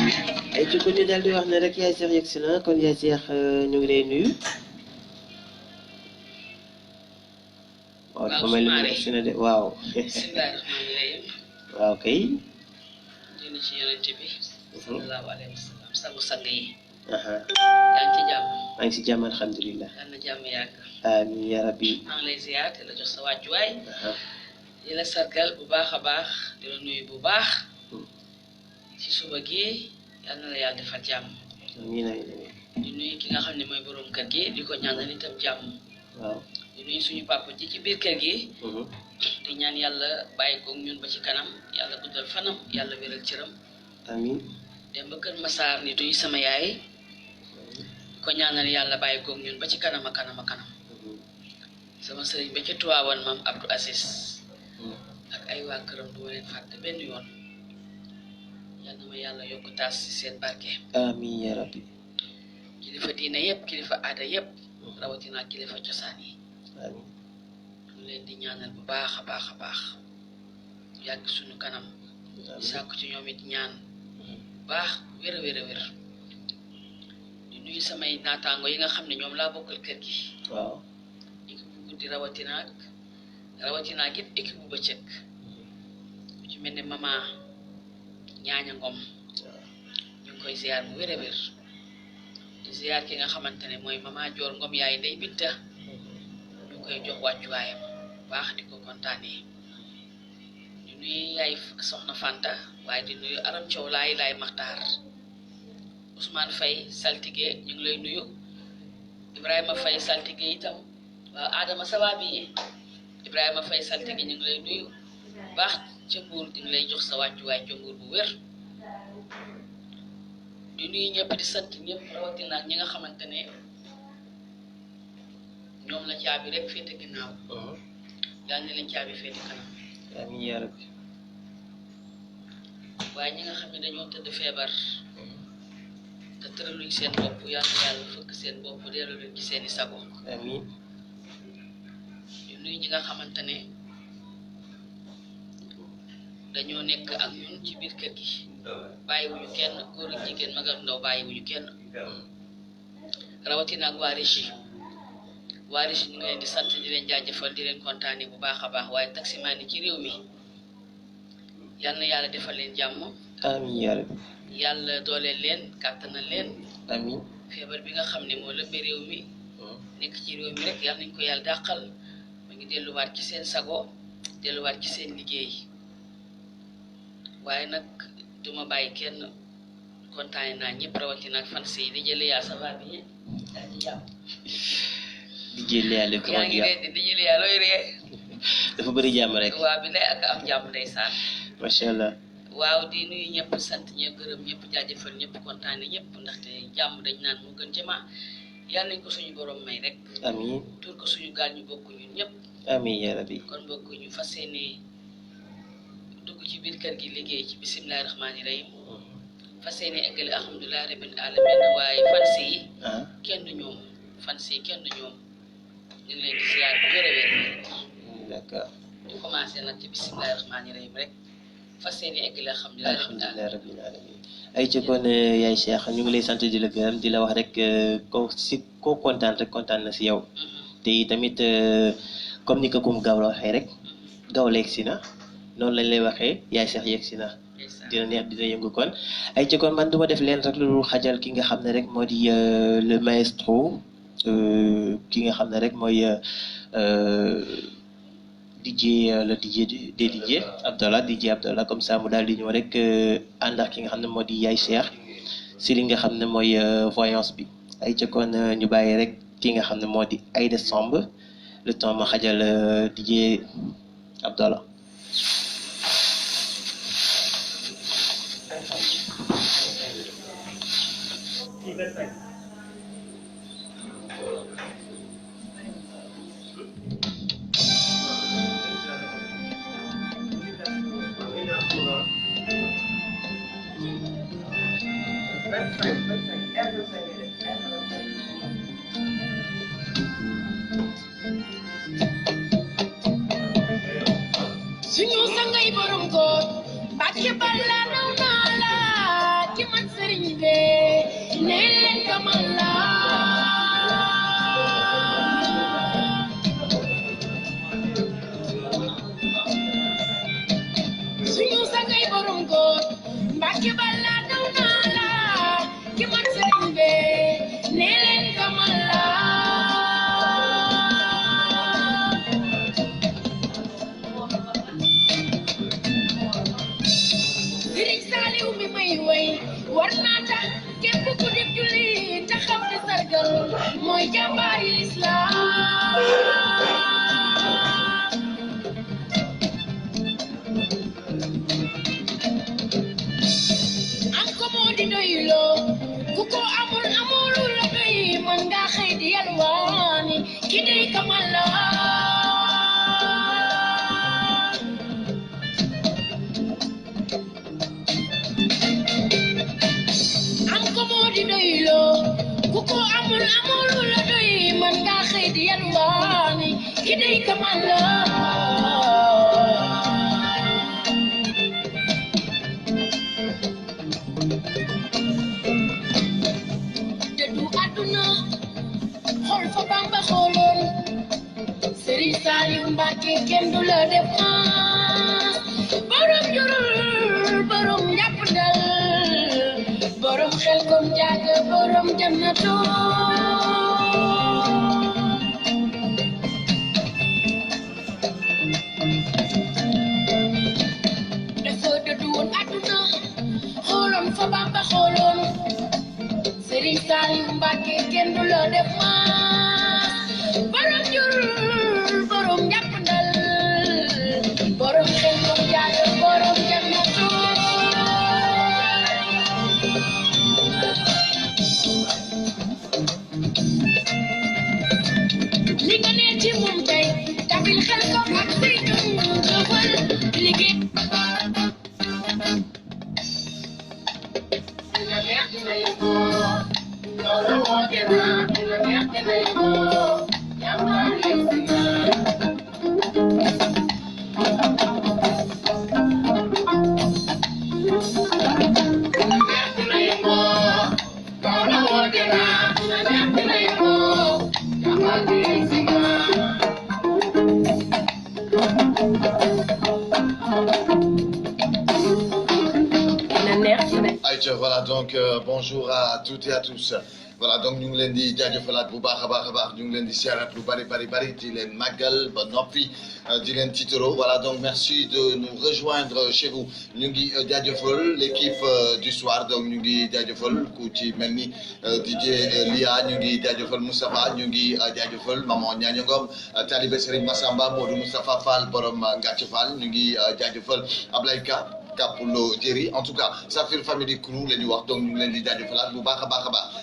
ay ci ko ñu daal di wax ne rek yaay Cheikh yegg si na kon yaay Cheikh ñu ngi lay nuyu. waaw dafa mel ni mu yegg si na de waaw. waaw kay. dina ci yonente bi sallallahu alayhi wa sallam sagu sang yi. yaa ngi ci jàmm. maa ngi si jàmm alhamdulilah. yal na jàmm yàgg. amiin yaa rabbi. maa ngi lay ziar te la jox sa wàccuwaay. di la sargal bu baax a baax di la nuyu bu baax. ci suba gi yal na la yàlla defal jàmm. amiin amiin. di nuyu ki nga xam ne mooy borom kër gi di ko ñaanal itam jàmm. waaw. di nuyu suñu papa ji ci biir kër gi. di ñaan yàlla bàyyi ko ñun ba ci kanam yàlla guddal fanam yàlla wéral cëram. amiin. dem ba kër Massar ni duy sama yaay. ko ñaanal yàlla bàyyi ko ñun ba ci kanam a kanam a kanam. sama sëriñ ba ci Tiwaawan maam Abdou Aziz. ak ay waa këram du ma leen fàtte benn yoon. yal na ma yàlla yokk taas ci seen barke. amiin yaa rabbi. kilifa diine yëpp kilifa aada yëpp. rawatina kilifa cosaan yi. amiin. ñu leen di ñaanal bu baax a baax a baax. yàgg suñu kanam. sàkku ci ñoom it ñaan. baax wér a wér a wér. di nuyu samay naataango yi nga xam ne ñoom laa bokkal kër gi. waaw. équipe bu guddi rawatinaak it équipe bu bëccëg. bu ci mel ne mama ñaaña ngom. ñu ngi koy ziar bu wér a wér. di ziar ki nga xamante ne mooy mama joor ngom yaay ndey bitta. ñu koy jox wàccuwaayam baax di ko kontaanee. di nuyu yaay soxna Fanta waaye di nuyu aram coow laay maxtaar. Ousmane Faye saltige ñu ngi lay nuyu. Ibrahima Faye saltige itam waaw Adama sababi Ibrahima Faye saltige ñu ngi lay nuyu baax ca Mbuur di ngi lay jox sa wàccuwaay ca Mbuur bu wér. di nuyu ñëpp di sant ñëpp rawatina ak ñi nga xamante ne ñoom la caabi rek féete ginnaaw. yal na leen caabi féete kanam. amiin yaa rabbi. waaye ñi nga xam ne dañoo tëdd feebar. te tëraluñ seen bopp yal na yàlla fëkk seen bopp delloo leen ci seeni sago. amiin. di nuyu ñi nga xamante ne dañoo nekk ak ñun ci biir kër gi. bàyyiwuñu kenn góor ak jigéen mag ak ndaw bàyyiwuñu kenn. rawatina ak waa Régie. waa Régie ñu ngi leen di sant di leen jaajëfal di leen kontaane bu baax a baax waaye taximaan yi ci réew mi yal na yàlla defal leen jàmm. amiin yaa rabbi. yàlla dooleel leen kàttanal leen. amiin. feebar bi nga xam ne moo lëmbee réew mi. nekk ci réew mi rek yal nañ ko yàlla dàqal ma ngi delluwaat ci seen sago delluwaat ci seen liggéey waaye nag duma bàyyi kenn kontaane naa ñëpp rawatina ak fan si di jële yaa sabar bi yaa ci jàmm. di jëlee yàlla ko yaa ngi ree di jële yaa looy ree. dafa bëri jàmm rek. waa bi lay ak am jàmm ndeysaan. macha allah. waaw di nuyu ñëpp sant ñëpp gërëm ñëpp jaajëfal ñëpp kontaane ñëpp ndaxte jàmm dañ naan mu gën jëma yàlla nañ ko suñu borom may rek. amiin. tur ko suñu gaal ñu bokk ñun ñëpp. amiin yaa rabbi. kon bokk ñu fas yéene dugg ci biir kër gi liggéey ci bisimilahi rahmaani rahim. fas yéene eggale alhamdulilah rabbil alamin waaye fans yi. kenn du ñoom fans yi kenn du ñoom ñu ngi leen di ziar bu wér a wér. d'accord. ñu commencé nag ci bisimilahi rahmaani rahim rek fas yéene eggale alhamdulilah rabbil alamin. ay ci kon yaay Cheikh ñu ngi lay sant di la gërëm di la wax rek koo kontaan rek kontaan na si yow. te tamit comme ni ko kum gaaw la waxee rek gaaw la yegg si na noonu lañ lay waxee yaay Cheikh yegg si na dina neex dina yëngu kon ay ci kon man duma def leen rek lu xajal ki nga xam ne rek moo di le maestro ki nga xam ne rek mooy DJ le DJ des DJ Abdallah comme ça mu daal di ñëw rek ànd ak ki nga xam ne moo di yaay Cheikh si li nga xam ne mooy voyance bi ay ci kon ñu bàyyi rek ki nga xam ne moo di Aïda Samb le temps ma xajal DJ Abdallah. Suñu sangay borom góor Mbàkke balla naw naa la ci man sëriñ be ne leen kamal la suñu sangay borom góor Mbàkke balla daw naa la ki man sëriñ be ne leen kamal la Sëriñ Saaliw mi may way war naa tax képp ku def julli te xam ne sargal mooy jàmbaari lislaam am ko moo di doyloo ku ko amul amulu la doy man nga xëy di yalwaani ki day kamal la am ko moo di doyloo ku ko amul amulu la doy man nga xëy di yalwaani ki day kamal la dëddu àdduna xool fa Bamba xooloon Sëriñ Saaliw Mbàkke kenn du la def borom jurul borom njàppandal borom xel kom jàgg borom jannatu dafa dëddu woon àdduna xooloon fa Bamba xooloon Sëriñ Saaliw Mbàkke kenn du la def borom jurul borom njàppandal borom xel kom jàgg borom jannatu li nga ne ci moom tey tabil xel ko ak say jëfal liggéey Voilà donc bonjour à toutes et à tous. Voilà donc ñu ngi leen di jaajëfalaat bu baax a baax ñu ngi leen di siyaaraat lu bari di leen màggal ba noppi di leen tiitaro. Voilà donc merci de nous rejoindre chez vous. Ñu ngi jaajëfal l'équipe du soir donc ñu ngi jaajëfal ku ci mel ni DJ Lia, ñu ngi jaajëfal Moustapha, ñu ngi jaajëfal Maman Ñaño Ngom, Talibé Serigne Massamba, Modou Moustapha Fall borom Ngàcc Fall, ñu ngi jaajëfal Ablaye Ka Kapulo Jerry. En tout cas, Safir Family Crew, les New York, donc nous l'avons dit,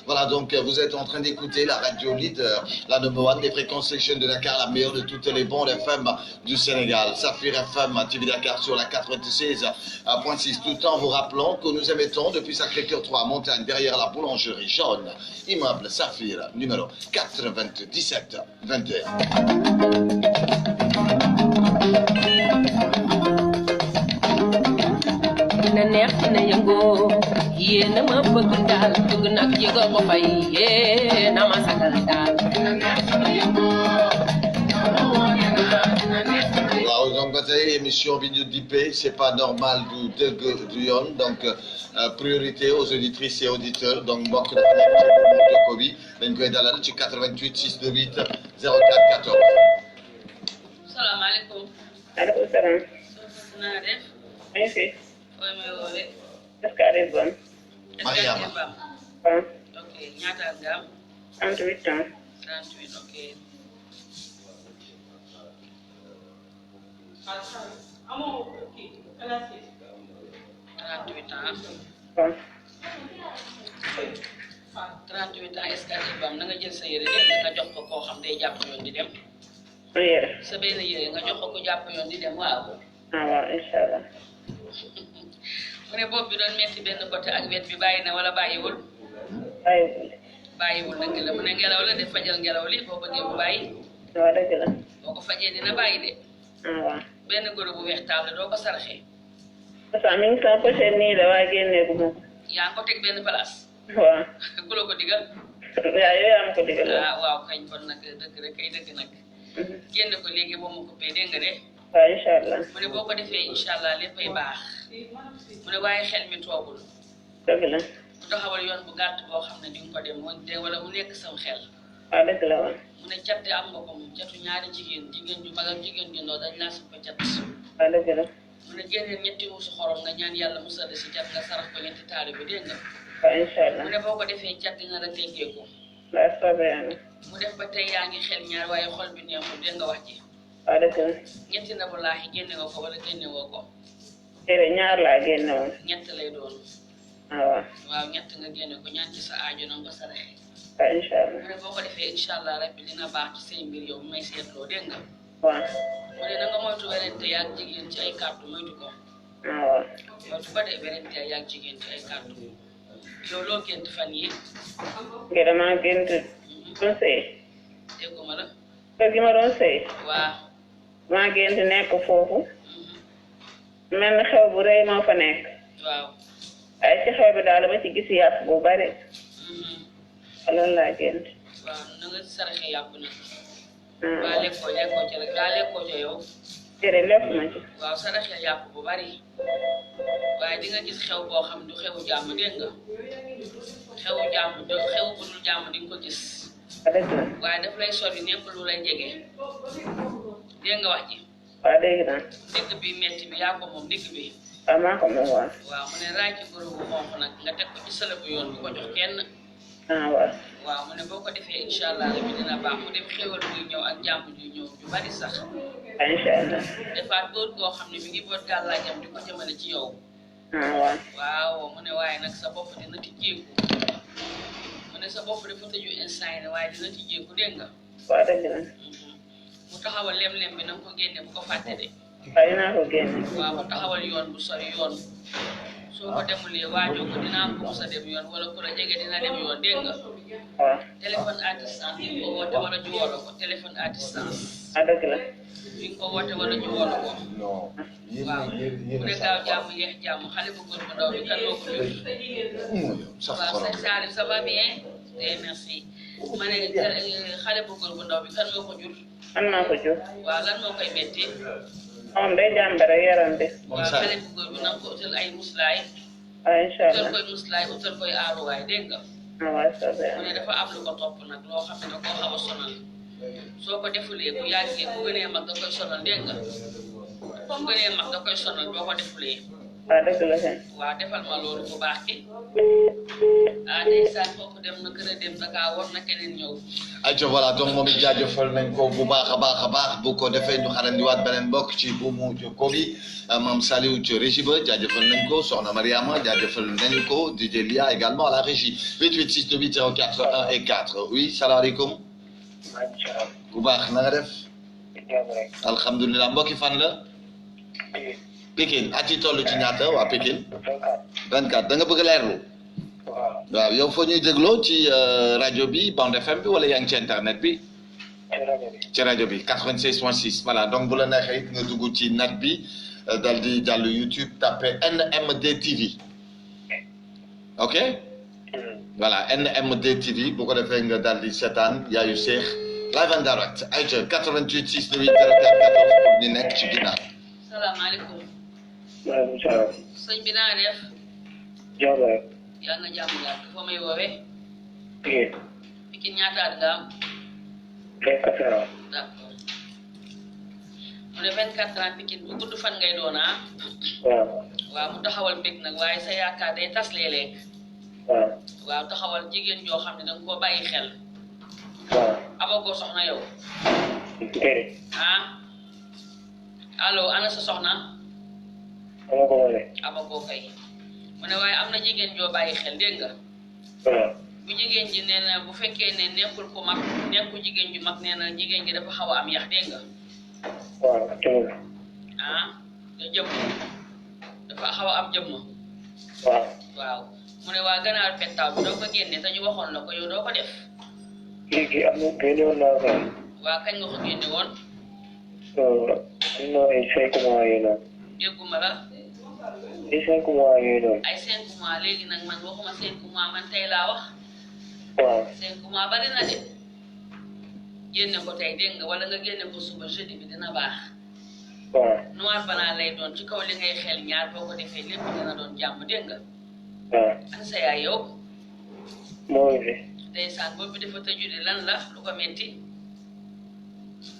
voilà, donc vous êtes en train d'écouter la radio leader, la number one des fréquences section de Dakar, la meilleure de toutes les bonnes FM du Sénégal. Safir FM, TV Dakar sur la 96.6. Tout en vous rappelant que nous émettons depuis Sacré-Cœur 3, montagne, derrière la boulangerie jaune, immeuble Safir, numéro 97 21. na neex na yëngoo yéena ma bëgg daal bëgg nag yëga ko fay yéena ma sagal daal waaw donc ba tey émission bi ñu dippee c'est pas normal du dëgg du yoon donc priorité aux auditrices et auditeurs donc mbokk dafa nekk ci buumu jokko bi dañ koy dalal ci 88 628 04 14. salaamaaleykum. Aleykum salaam. naa def. maa ngi fi. fooy may woowee. est-ce que Aliou Ba. Mariama. waaw. ok ñaata nga am. 38 ans. 38 ok. amoo kii 38 ans. waaw. 38 ans est-ce que Aliou Ba na nga jël sa yére lépp nga jox ko koo xam day jàpp yoon di dem. ma yére. sa benn yére nga jox ko jàpp yoon di dem waaw. ah waaw incha allah. mu ne bopp bi doon metti benn côté ak wet bi bàyyi na wala bàyyiwul. bàyyiwul dëgg la mu ne ngelaw la def fajal ngelaw li boo bëggee bu bàyyi. waaw dëgg la. boo ko fajee dina bàyyi de. ah waaw. benn goro bu weex taal la doo ko saraxee. parce que mi ngi sama pochette nii la waaye génneegu ma ko. yaa ngi ko teg benn place waaw ku la ko digal yaa yow yaa ma ko digal waaw kañ kon nag dëgg rek kay dëgg nag génn ko léegi boo ma coupé dégg nga de waaw incha allah mu ne boo ko defee incha allah léppay baax mu ne waaye xel mi toogul dëgg la mu taxawal yoon bu gàtt boo xam ne di nga ko dem wala mu nekk sam xel waaw dëgg la waaw mu ne cat de am nga ko moom catu ñaari jigéen ju mag ak jigéen ju ndaw dañ laa soppa cat waaw dëgg la mu ne génneel ñetti musu xorom nga ñaan yàlla musal si cat nga sarax ko ñetti taali bi dégg nga waaw incha allah mu ne boo ko defee cat dina la teggeeku waaw soobee yàlla mu def ba tey yaa ngi xel ñaar waaye xol bi neexul dégg nga wax ji waaw dëgg la ñetti ndabu laaxi génne nga ko wala génne woo ko déedéet ñaar laa génne woon ñett lay doon waaw waaw ñett nga génne ko ñaan ci sa aajo na nga ko saraxe waaw incha allah mu ne boo ko defee incha allah rabbi dina baax ci say mbir yow may seetloo dégg nga waaw mu ne na nga moytu werante yaag jigéen ci ay kàddu moytu ko waaw moytu ba de werante yaag jigéen ci ay kàddu yow loo gént fan yi ngir damaa gént doon sëy dégguma la kër gi ma doon sëy waaw maa gént nekk foofu mel ni xew bu rëy moo fa nekk waaw ay ci xew bi daal ma ci gis yàpp bu bari loolu laa gént waaw na nga saraxe yàpp nag waa lekkoo ci rek daa lekkoo ci yow jërëjëf lépp ma ci waaw saraxe yàpp bu bari waaye di nga gis xew boo xam du xewu jàmm dégg nga xewu jàmm xewu bu dul jàmm di nga ko gis dëgg la waaye daf lay sori nekk lu lay jege dégg nga wax ji waaw dégg naa digg bi metti bi yaa ko moom digg bi waaw maa ko moom waaw waaw mu ne raay ci goro bu xonq nag nga teg ko ci sële bu yoon bu ko jox kenn waaw waaw mu ne boo ko defee incha allah rabbi dina baax mu dem xéwal buy ñëw ak jàmm ju ñëw ju bari sax waaw incha allah defaat góor goo xam ne mi ngi boot gàllaajam di ko jëmale ci yow waaw waaw mu ne waaye nag sa bopp dina tijjeeku mu ne sa bopp dafa tëju instant yi waaye dina tijjeeku dégg nga waaw dëgg la mu taxawal lem-lem bi na nga ko génne bu ko fàtte de waaw dinaa ko génne waaw mu taxawal yoon bu sori yoon soo ko demulee waajoo ko dina am ku sa dem yoon wala ku la jege dina dem yoon dégg nga waaw téléphone à distance di nga ko woote wala ñu wolo ko téléphone à distance waaw dëgg la di nga ko woote wala ñu wolo ko waaw mu ne gaaw jàmm yeex jàmm xale bu góor bu ndaw bi kan moo ko jur waaw sëñ Salif ça va bien eh merci ma ne xale bu góor bu ndaw bi kan moo ko jur man maa ko jur waaw lan moo koy metti moom day jàmbare yaram bi waaw xale bu góor bi na nga ko utal ay muslaay waaw incha utal allah koy muslaay utal koy aaruwaay dégg nga waaw soobee mu yàlla ne dafa am lu ko topp nag loo xam ne da koo xaw a sonal soo ko defulee bu yàggee bu gënee mag da koy sonal dégg nga bu gënee mag da koy sonal boo ko defulee waaw dëgg la kay waaw defal ma loolu bu baax ki ah ndeysaan kooku dem na kër a dem Dakar war na keneen ñëw ayca voilà donc moom it jaajëfal nañ ko bu baax a baax a baax bu ko defee ñu xarandiwaat beneen mbokk ci bu mu jokkoo bi Mame Saliou ci régie ba jaajëfal nañ ko Soxna Mariama jaajëfal nañu ko DJ Lia également à la régie 88 628 04 1 et 4 oui salaamaaleykum bu baax na nga def alhamdulilah mbokki fan la Pikine at yi toll ci ñaata waa Pikine 24 da nga bëgg leerlu waaw yow foo ñuy dégloo ci rajo bi Bande FM bi wala yaa ngi ci internet bi ci rajo bi 96.6 voilà donc bu la neexee it nga dugg ci net bi dal di jàll YouTube tapé NMD TV ok voilà NMD TV bu ko defee nga dal di seetaan yaayu Cheikh live and direct ayca 88 628 04 14 pour ñu nekk ci ginnaaw. salaamaaleykum maaleykum salaam sëñ bi naa def jox la rek yaa nga jàmm yàgg foo may woowee Pikine Pikine ñaata at nga am 24 ans d'accord mu ne 24 ans Pikine bu gudd fan ngay doon ah waaw waaw mu taxawal mbég nag waaye sa yaakaar day tas léeg-léeg waaw waaw taxawal jigéen joo xam ne danga koo bàyyi xel waaw amagoo soxna yow déedéet ah allo ana sa soxna dama ko wane amagoo kay mu ne waaye am na jigéen joo bàyyi xel dégg nga waaw bu jigéen ji nee na bu fekkee ne nekkul ku mag nekkul jigéen ju mag nee na jigéen ji dafa xaw a am yax dégg nga waaw jëmm ah te jëmm dafa xaw a am jëmm waaw waaw mu ne waa ganaar pettaaw bi doo ko génne te ñu waxoon la ko yow doo ko def léegi am na génne woon naa ko waa kañ nga ko génne woon am na ay 5 mois yooyu noonu dégguma la ay 5 mois yooyu noonu ay 5 mois mois léegi nag man waxuma 5 mois man tey laa wax. waaw 5 mois bari na de génne ko tey dégg nga wala nga génne ko suba jeudi bi dina baax. waaw noir banaa lay doon ci kaw li ngay xel ñaar boo ko defee lépp dina doon jàmm dégg nga. waaw an sa yaay yow. moo ngi fi. ndeysaan boobu dafa tëju de lan la lu ko metti.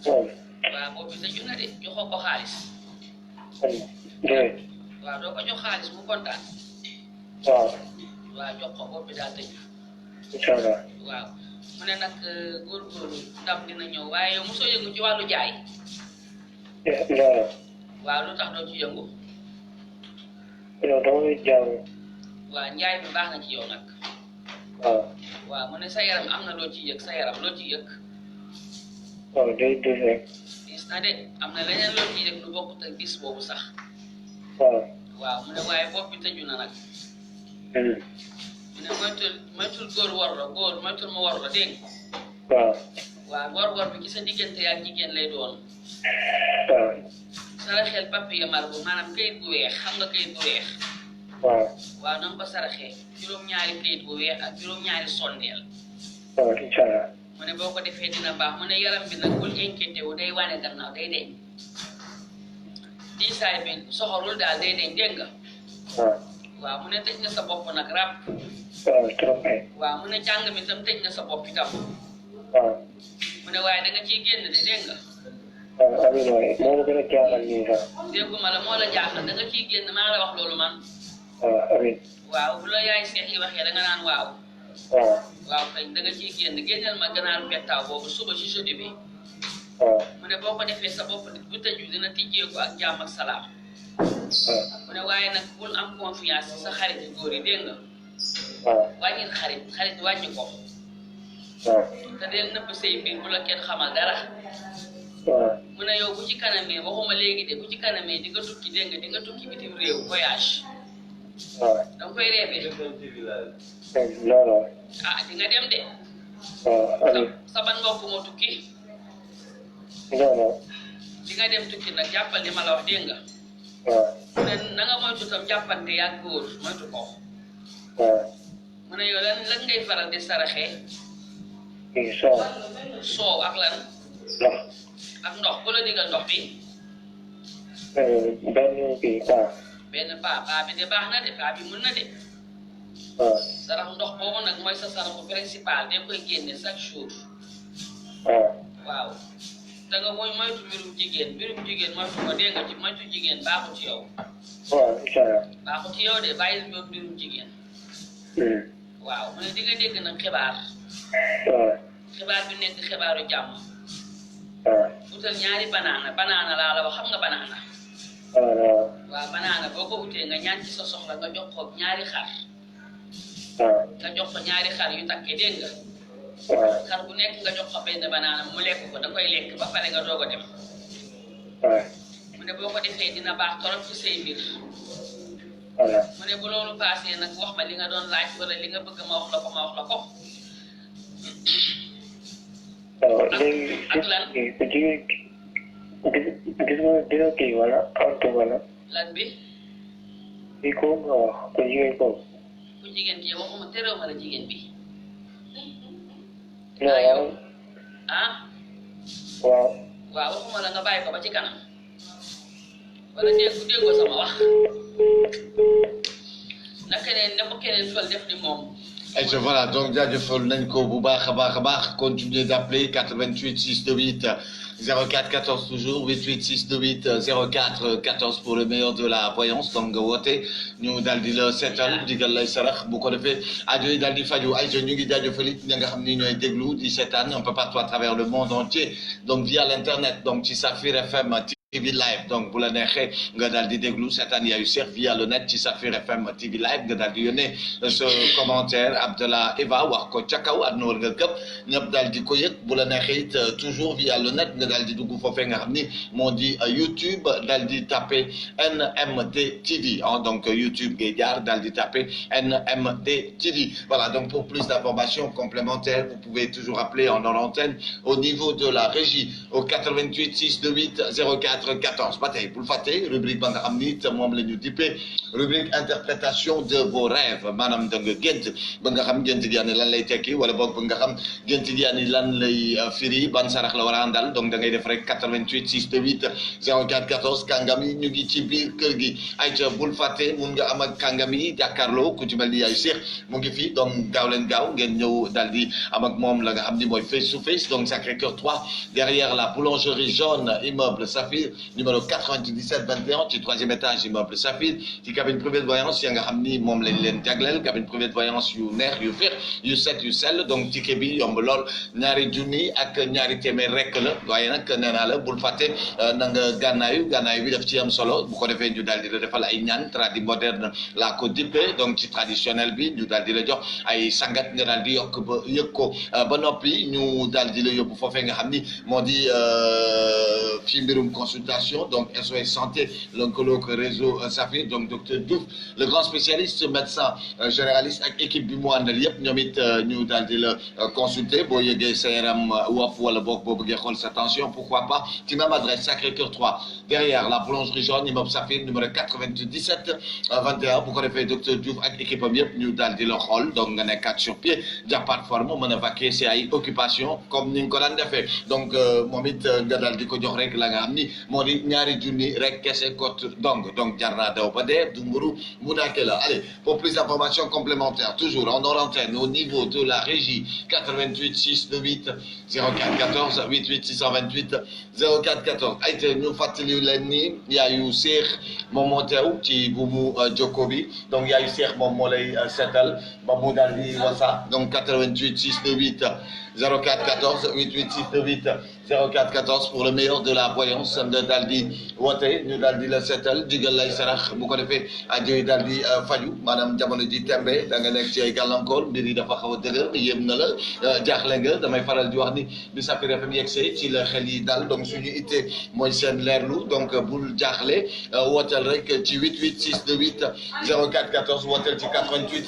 waaw. waaw boobu tëju na de joxoo ko xaalis. déedéet. waaw doo ko jox xaalis mu kontaan. waaw. waaw jox ko boobu daal tëju. incha allah. waaw mu ne nag góorgóorlu ndam dina ñëw waaye yow mosoo yëngu ci wàllu jaay. non. waaw lu tax doo ci yëngu. non damay jàng. waaw njaay bi baax na ci yow nag. waaw. waaw mu ne sa yaram am na loo ci yëg sa yaram loo ci yëg. waaw day diis rek. gis na de am na leneen loo ci yëg lu bokkut ak gis boobu sax. waaw. waaw mu ne waaye bopp bi tëju na nag. mu ne moytul góor war la góor moytul mu war la dégg nga. waaw. waaw war bi ci sa diggante ak jigéen lay doon. waaw. saraxeel papier marbu maanaam këyit bu weex xam nga këyit bu weex. waaw. waaw na nga ko saraxee juróom-ñaari këyit bu weex ak juróom-ñaari sondeel. waaw incha allah. mu ne boo ko defee dina baax mu ne yaram bi nag bul inquiété wu day wane gannaaw day deñ diisaay bi soxorul daal day deñ dégg nga. waaw. waaw mu ne tëj na sa bopp nag rab. waaw trop kay. waaw mu ne jàng mi tam tëj na sa bopp itam. waaw. mu ne waaye da nga ciy génn de dégg nga. waaw amiin waay moo ma gën a jaaxal nii sax. dégguma la moo la jaaxal da nga ciy génn maa la wax loolu man. waaw amiin. waaw bu la yaay seex yi waxee da nga naan waaw. waaw. waaw kay da nga ciy génn génneel ma ganaaru pettaaw boobu suba ci jeudi bi. waaw. mu ne boo ko defee sa bopp bu tëju dina tijjeeku ak jàmm ak salaam. waaw. mu ne waaye nag bul am confiance sa xarit yu góor yi dégg nga. waaw. wàññil xarit wàññi ko. waaw. te del nëbb say mbir bu la kenn xamal dara. waaw. mu ne yow bu ci kanamee waxuma léegi de bu ci kanamee di nga tukki dégg nga di nga tukki bitim réew voyage. waaw. da nga koy rêvé. non non. ah di nga dem de. waaw amiin. sa ban mbokk moo tukki. non non. di nga dem tukki nag jàppal li ma la wax dégg nga. waaw. mu ne na nga moytu tam jàppante yaa góor moytu ko. waaw. mu ne yow lan ngay faral di saraxee. kii soow. soow ak lan. ndox. ak ndox ku la digal ndox bi. benn kii paa. benn paa bi de baax na de paa bi mën na de. waaw. sarax ndox boobu nag mooy sa saraxu principal de koy génne chaque jour. waaw. waaw da nga moytu mbirum jigéen moytu ko dégg nga ci moytu jigéen baaxu ci yow. waaw incha allah. baaxu ci yow de bàyyi mbirum jigéen. waaw mu ne di nga dégg nag xibaar. waaw. xibaar bi nekk xibaaru jàmm. waaw. utal ñaari banaana laa la wax xam nga banaana. waaw. waaw banaana boo ko utee nga ñaan ci sa soxla nga jox ko ñaari xar. waaw. nga jox ko ñaari xar yu takkee dégg nga. waaw. xar bu nekk nga jox ko benn banaana mu lekk ko da koy lekk ba pare nga doog a dem. waaw. mu ne boo ko defee dina baax torop ci say mbir. voilà. mu ne bu loolu paasee nag wax ma li nga doon laaj wala li nga bëgg ma wax la ko. waaw léegi. ak lan ku jigéen gis nga dina kii wala antu wala. lan bi. kii ko nga wax ku jigéen ko. ku jigéen ki waxuma terew ma la jigéen bi. non waaw. ah. waaw. waaw waxuma la nga bàyyi ko ba ci kanam. wala déggoo sama wax. na ko keneen fal def ni moom. Et voilà, donc jaajëfal nañ ko bu baax a baax continuez d'appeler 88 628 04 14 toujours 88 628 04 14 pour le meilleur de la voyance donc nga woote ñu daal di la seetal digal lay sarax bu ko defee aajo yi daal di faju ay ñu ngi jaajëfal it ñi nga xam ni ñooy déglu di seetaan un peu partout à travers le monde entier donc via l'internet donc ci Safir FM TV live donc bu la neexee nga daal di déglu seetaan yaayu Cheikh via le net ci Safir FM TV live nga daal di yónnee ce commentaire Abdallah Eva wax ko ca kaw àdduna war nga këpp ñëpp daal di ko yëg bu la neexee it toujours via le net nga daal di dugg foofee nga xam ni moo di YouTube daal di tapé NMD TV donc YouTube ngay jaar daal di tapé NMD TV voilà donc pour plus d'informations complémentaires vous pouvez toujours appeler en antenne au niveau de la régie au 88 628 04 04 14 ba tey bul fàtte rubrique ba nga xam ni te moom la ñu dippee rubrique interprétation de vos rêves maanaam da nga gént ba nga xam gént gi lan lay tekki wala boog ba nga xam gént gi lan lay firi ban sarax la war a àndal donc da ngay def rek 88 628 04 14 kàngam yi ñu ngi ci biir kër gi ayca bul fàtte mun nga am ak kàngam yi jàkkaarloo ku ci mel ni yaay Cheikh mu ngi fi donc gaaw leen gaaw ngeen ñëw daal di am ak moom la nga xam ni mooy face to face donc Sacré-Cœur 3 derrière la boulangerie jaune immeuble Saphir numéro 97 21 ci 3e étage immeuble Saphir ci cabine privée de voyance ya nga xam ni moom lañ leen jagleel cabine privée de voyance yu neex yu féex yu set yu sell donc ticket bi yomb lool ñaari junni ak ñaari téeméer rek la waaye nag nee naa la bul fàtte na nga gànnaayu bi daf ci am solo bu ko defee ñu daal di la defal ay ñaan tradi moderne la ko dippee donc ci traditionnel bi ñu daal di la jox ay sangat nga daal di yokk ba yëg ko ba noppi ñu daal di la yóbbu foofee nga xam ni moo di fi mbirum consultation donc SOS santé lëkkaloog réseau Saphir donc docteur Diouf le grand spécialiste médecin généraliste ak équipe bi mu àndal yëpp ñoom it ñu daal di la consulter boo yëgee sa yaram wopp wala boog boo bëggee xool sa tension pourquoi pas ci même adresse Sacré-Cœur 3 derrière la boulangerie jaune immeuble Saphir numéro 97 21 bu ko defee docteur Diouf ak équipe am yëpp ñu daal di la xool donc nga nekkaat sur pied jàppaat forme mën a vaquer si ay occupation comme ni nga ko daan defee donc moom it nga daal di ko jox rek la nga xam ni moo di ñaari junni rek kese cote donc jar naa daw ba dee du mburu mu daake la allez pour plus d'informations complémentaires toujours en hors antenne au niveau de la régie 88 628 04 14 88 628 04 14 ay te ñu fàttali leen ni yaayu Cheikh moom moo teew ci buumu jokko bi donc yaayu Cheikh moom moo lay seetal ba mu daal di wasa donc 88 628 04 14 88 628 04 14 pour le meilleur de la voyance nga daal di woote ñu daal di la seetal digal lay sarax bu ko defee aajo yi daal di faju maanaam jamono ji tembe da nga nekk ci ay gàllankoor mbir yi dafa xaw a dëgër yéem na la jaaxle nga damay faral di wax ni bi Saphir FM yegsee ci la xel yi daal donc suñu ittee mooy seen leerlu donc bul jaaxle wooteel rek ci 88 628 04 14 wooteel ci 88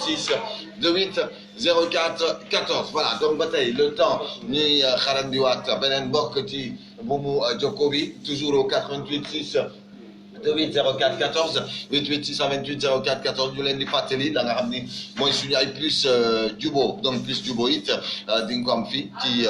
628 04 14 voilà donc ba tey le temps ñuy xarandiwaat beneen mbokk ci buumu jokko bi toujours au 88 6 28 04 14 88 628 04 14 ñu leen di fàttali da nga xam ni mooy suñu ay plus jubo donc plus jubo it di nga ko am fii ci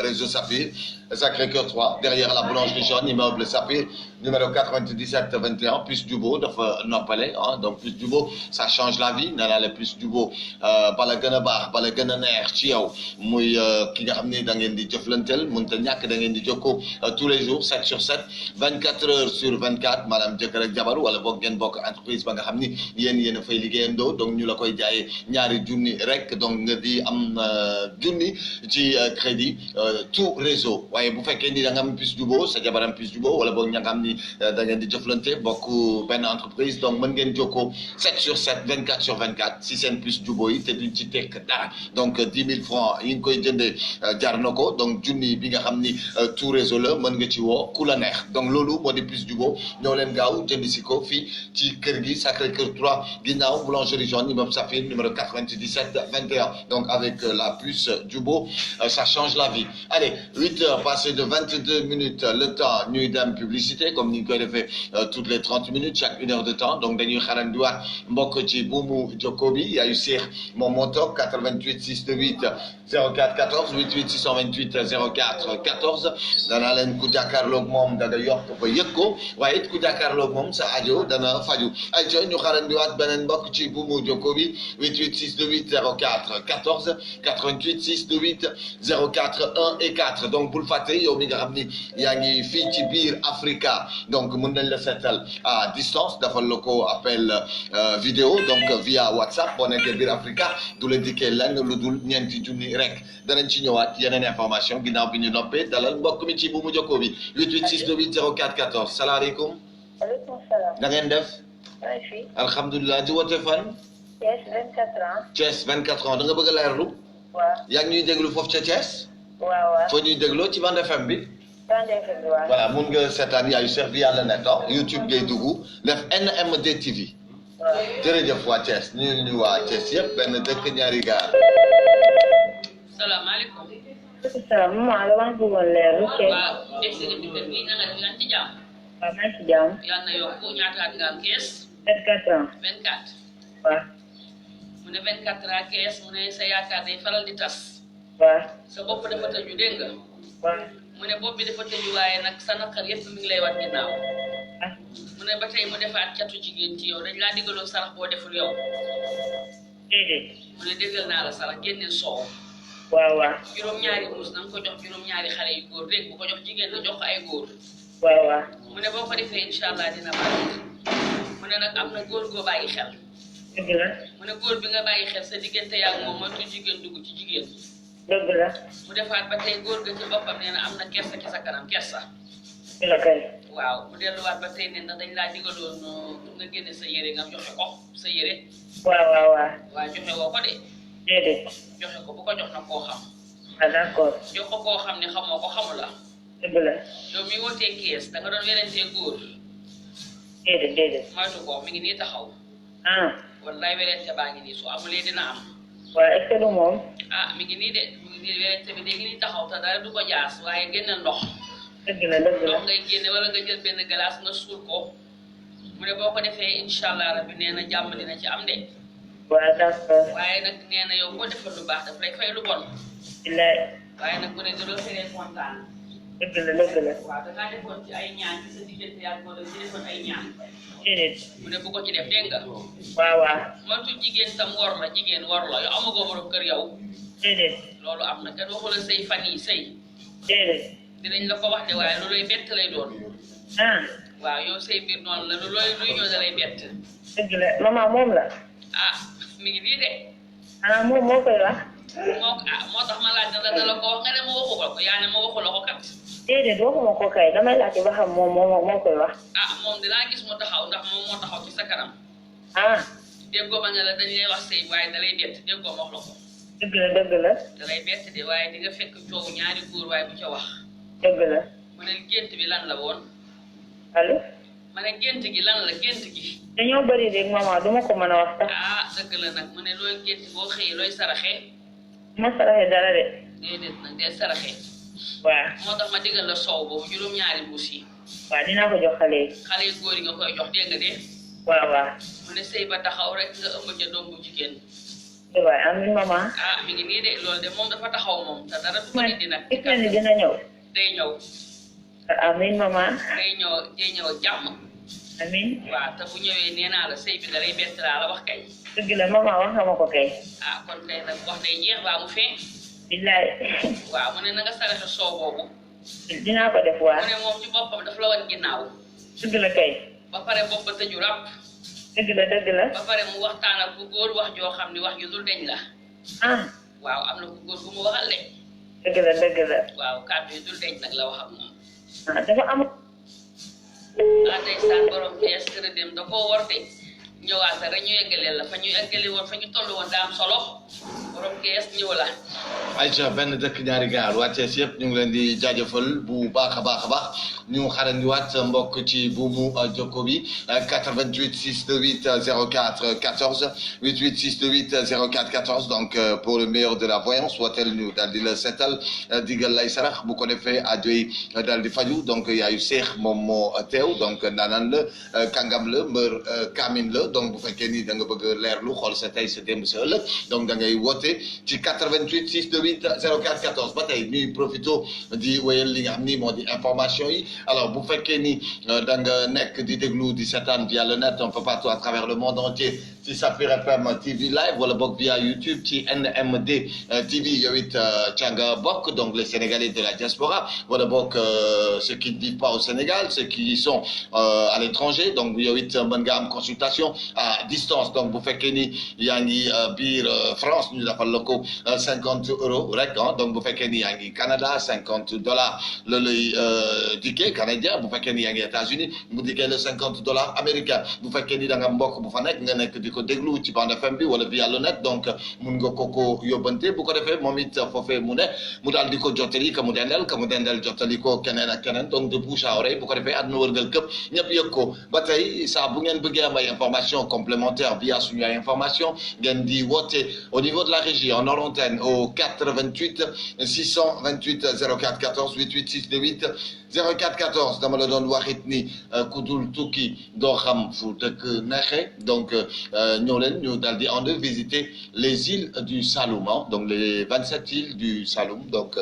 réseau Saphir Sacré-Cœur 3 derrière la boulangerie jaune immeuble Saphir numéro 97 21 plus Jubo dafa noppale ah donc plus Jubo ça change la vie nee naa la plus Jubo bala gën a baax bala gën a neex ci yow muy ki nga xam ni da ngeen di jëflanteel mënta ñàkk da ngeen di jokkoo tous les jours 7 sur 7 24 heures sur 24 maanaam jëkkër ak jabar wala boog ngeen bokk entreprise ba nga xam ni yéen a fay liggéeyandoo donc ñu la koy jaayee ñaari junni rek donc nga di am junni ci crédit tout réseau. waaye bu fekkee ni da nga am plus Jubo sa jabar am plus Jubo wala boog ña nga xam ni da ngeen di jëflante bokk benn entreprise donc mën ngeen jokkoo 7 sur 7 24 sur 24 si seen plus Jubo yi te duñ ci tekk dara donc 10 000 francs yi nga koy jëndee jar na ko donc junni bi nga xam ni tout réseau la mën nga ci woo ku la neex donc loolu moo di plus Jubo ñoo leen gaaw jënd si ko fii ci kër gi Sacré-Cœur 3 ginnaaw boulangerie jaune immeuble Saphir numéro 97 21 donc avec la puce Jubo ça change la vie allez 8 heures passé de 22 minutes le temps ñuy dem publicité comme ni ñu koy defee toutes les 30 minutes chaque 1 heure de temps donc dañuy xarandiwaat mbokk ci buumu jokko bi yaayu Cheikh moom moo toog 88 628 04 14 88 628 04 14 danaa leen ku jàkkaarloog moom dana yokk ba yëg ko waaye it ku jàkkaarloog moom sa aajo dana faju ay ca ñu xarandiwaat beneen mbokk ci buumu jokko bi 88 628 04 14 88 628 04 1 et 4 donc bul fàtte yow mi nga xam ni yaa ngi fii ci biir Africa donc mën nañ la seetal à distance defal la ko appel vidéo donc via WhatsApp boo nekkee biir Africa du la dikkee lenn lu dul ñeenti junni rek danañ ci ñëwaat yeneen information ginnaaw bi ñu noppee dalal mbokk mi ci bu mu jokkoo bi 88 628 04 14 salaamaaleykum. waaleykum salaam. na ngeen def. maa ngi fi. alhamdulilah di woote fan. Thiès 24 ans. Thiès 24 ans da nga bëgg a leerlu. waaw. yaa ngi ñuy déglu foofu ca Thiès. waaw. foo ñuy dégloo ci Bande FM bi. Bande FM bi waaw. voilà mun nga seetaan yaayu Cheikh bi yàlla net YouTube ngay dugg def NMD TV. waaw. jërëjëf waa Thiès ñu waa Thiès yëpp benn dëkk ñaari gaar. salaamaaleykum. salaam maman damaa bëggoon leerlu. waaw dégg nga dimbali bi na nga def ci jàmm. waaw maa ngi ci jàmm. yàlla na yokku ñaata at nga am kees. 24 ans. 24. waaw. mu ne 24 ans kees mu ne sa yaakaar day faral di tas. waaw. sa bopp dafa tëju dégg nga. waaw. mu ne bopp bi dafa tëju waaye nag sa naqar yëpp mi ngi lay wat ginnaaw. mu ne ba tey mu defaat catu jigéen ci yow dañ laa digaloon sarax boo deful yow. déedéet. mu ne déggal naa la sarax génneel soow. waaw waaw. juróom-ñaari muus na nga ko jox juróom-ñaari xale yu góor dégg bu ko jox jigéen la jox ko ay góor. waaw waaw. mu ne boo ko defee incha allah dina baax. mu ne nag am na góor goo bàyyi xel. dëgg la. mu ne góor bi nga bàyyi xel sa diggante yaa moom moytu jigéen dugg ci jigéen. dëgg la. mu defaat ba tey góor ga ci boppam nee na am na kersa ci sa kanam kersa. dëgg la kay. waaw mu delluwaat ba tey ne ndax dañ laa digaloon nga génne sa yére nga joxe ko sa yére. waaw waaw waaw. waaw joxe woo ko de. déedéet. joxe ko bu ko jox na koo xam. ah d'accord. jox ko koo xam ne xamoo ko xamu la. dëgg la. yow mi wootee kees da nga doon werantee góor. déedéet déedéet. moytu ko mi ngi nii taxaw. ah. wallaay werante baa ngi nii su amulee dina am. waaw est-ce que du moom. ah mi ngi nii de mi ngi nii werante bi léegi nii taxaw te dara du ko jaas waaye génne ndox. dëgg la dëgg la. ndox ngay génne wala nga jël benn glace nga suul ko. mu ne boo ko defee incha allah rabbi nee na jàmm dina ci am de. waaw d'accord. waaye nag nee na yow boo defal lu baax daf lay fay lu bon. billaay. waaye nag bu ne du la feree kontaan. dëgg la dëgg la. waaw da ngaa defoon ci ay ñaan ci sa diggante yaa ngi ko ci defoon ay ñaan. déedéet. mu ne bu ko ci def dégg nga. waaw waaw. moytu jigéen tam wor la jigéen wor la yow amagoo borom kër yow. déedéet. loolu am na kenn waxu la sëy fan yi sëy. déedéet. dinañ la ko wax de waaye lu lay bett lay doon. ah. waaw yow say mbir noonu la lu luy ñëw da lay bett. dëgg la maman moom la. ah mi ngi nii de. ah moom moo koy wax. moo tax ma laaj na la ko wax nga ne ma waxu ko yaa ne ma waxu la ko kat. déedéet waxuma ko kay damay laajte ba xam moom moo koy wax. ah moom dinaa gis mu taxaw ndax moom moo taxaw ci sa kanam. ah. déggoo ma ne la dañ lay wax sëy waaye da lay bett déggoo ma wax la ko. dëgg la dëgg la. da lay bett de waaye di nga fekk coow ñaari góor waaye bu ca wax. dëgg la. mu ne gént bi lan la woon. allo. ma ne gént gi lan la gént gi. dañoo bëri rek maman duma ko mën a wax sax. ah dëgg la nag mu ne looy gént boo xëyee looy saraxee. ma saraxe dara de. déedéet nag dee saraxee. waaw. moo tax ma digal la soow boobu juróom-ñaari mbuus yi. waaw dinaa ko jox xale yi. xale yu góor yi nga koy jox dégg nga de. waaw waaw. mu ne sëy ba taxaw rek nga ëmb ca doom bu jigéen. waaw amiin maman. ah mi ngi nii de loolu de moom dafa taxaw moom te dara du ko dindi nag. gis nga ni dina ñëw. day ñëw. amiin maman. day ñëw jàmm. amiin. waaw te bu ñëwee nee naa la sëy bi da lay bett laa la wax kay. dëgg la maman wax nga ma ko kay. ah kon kay nag wax day jeex waa mu feeñ. billaay. waaw mu ne na nga saraxe soow boobu. dinaa ko def waa. mu ne moom ci boppam daf la wan ginnaaw. dëgg la kay. ba pare bopp ba tëju ràpp. dëgg la dëgg la. ba pare mu waxtaan ak bu góor wax joo xam ni wax ju dul deñ la. ah. waaw am na ku góor bu mu waxal de. dëgg la dëgg la. waaw kàddu yi dul deñ nag la wax ak moom. ah dafa am. ah ndeysaan borom kees kër dem da koo war de ñëwaat rek ñu eggaleel la fa ñu eggale woon fa ñu toll woon daa am solo borom kees ñëw la. Aïcha benn dëkk ñaari gaar waa Thiès yëpp ñu ngi leen di jaajëfal bu baax a baax a baax ñu xarandiwaat mbokk ci buumu jokko bi 88 628 04 14 88 628 04 14 donc pour le meilleur de la voyance wooteel ñu daal di la seetal digal lay sarax bu ko defee ajoy daal di faju donc yaayu seex moom moo teew donc naanaan la kàngam la mbër kaamin la donc bu fekkee ni da nga bëgg leerlu xool sa tey sa démb sa ëllëg donc da ngay woote ci 88 628 04 14 ba tey ñuy profito di wéyal li nga xam ni moo di information yi alors bu fekkee ni da nga nekk di déglu di seetaan via le net un peu partout à travers le monde entier ci Safir FM TV live wala boog via YouTube ci NMD TV yow it ca nga bokk donc les Sénégalais de la diaspora wala boog ceux qui ne vivent pas au Sénégal ceux qui sont à l'étranger donc yow it mën nga am consultation à distance donc bu fekkee ni yaa ngi biir France ñu defal la ko 50 € rek donc bu fekkee ni yaa ngi Canada $50 la lay dikkee canadien bu fekkee ni yaa ngi États-Unis mu dikkee le $50 américain bu fekkee ni da nga mbokk bu fa nekk nga nekk di ko déglu ci bande FM bi wala via le net donc mun nga ko yóbbante bu ko defee moom it foofee mu ne mu daal di ko jottali ka mu dendel jottali ko keneen ak keneen donc de bouche à oreille bu ko defee àdduna wërngal këpp ñëpp yëg ko ba tey saa bu ngeen bëggee am ay information complémentaire via suñu ay information ngeen di woote au niveau de la régie en hors antenne au 88 628 04 14 88 628 04 14 dama la doon waxit ni ku dul tukki doo xam fu dëkk neexee donc ñëw leen ñu daal di ànd visiter les îles du Saloum donc les 27 îles du Saloum donc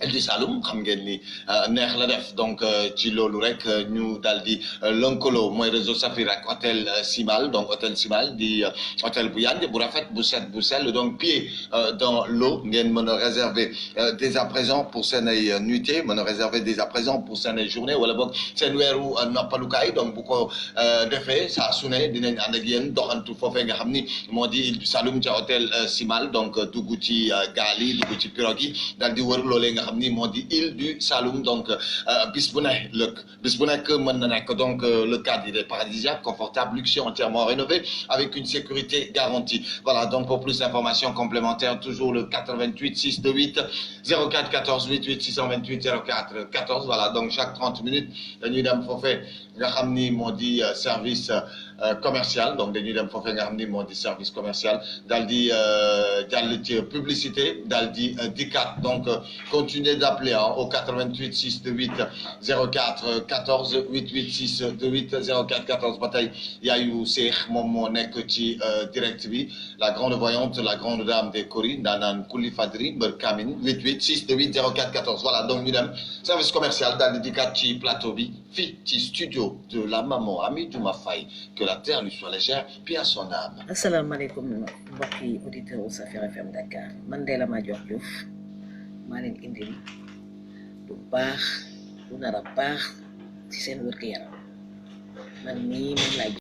île du Saloum xam ngeen ni neex la def donc ci loolu rek ñu daal di lëkkaloo mooy réseau Safir ak hôtel Simal donc hôtel Simal di hôtel bu yànj bu rafet bu set bu sell donc pied dans l'eau ngeen mën a réserver dès à présent pour seen ay nuitées mën a réserver dès à présent pour seen ay journée wala boog seen weeru noppalukaay donc bu ko defee saa su ne dinañ ànd ak yéen doxantu foofee nga xam ni moo di île du Saloum ca hôtel Simal donc dugg ci gaal yi dugg ci pirogue yi daal di wër loolee nga xam ni moo di île du Saloum donc bis bu nekk mën na nekk donc le cadre il est paradisiaque confortable luxueux entièrement rénové avec une sécurité garantie voilà donc pour plus d'informations complémentaires toujours le 88 628 04 14 88 628 04 14 voilà donc chaque 30 minutes dañuy dem foofee nga xam ni moo di service commercial donc dañuy dem foofee nga xam ni moo di service commercial daal di jàll ci publicité daal di dikkaat donc continuez d'appeler au 88 628 04 14 88 628 04 14 ba tey yaayu Seex moom moo nekk ci direct bi la grande voyante la grande dame des Kori ndaanaan Kuli Fadri mbër Kamin 88 628 04 14 voilà donc ñu dem service commercial daal di dikkaat ci plateau bi fii ci studio de la maman Ami Diouma Faye que la terre lui soit légère puis à son âme. asalaamaaleykum mbokki auditeur u Safir FM Dakar man de la Madior Diouf maa leen indil lu baax lu nar a baax ci seen wér-gu-yaram man mii moom laa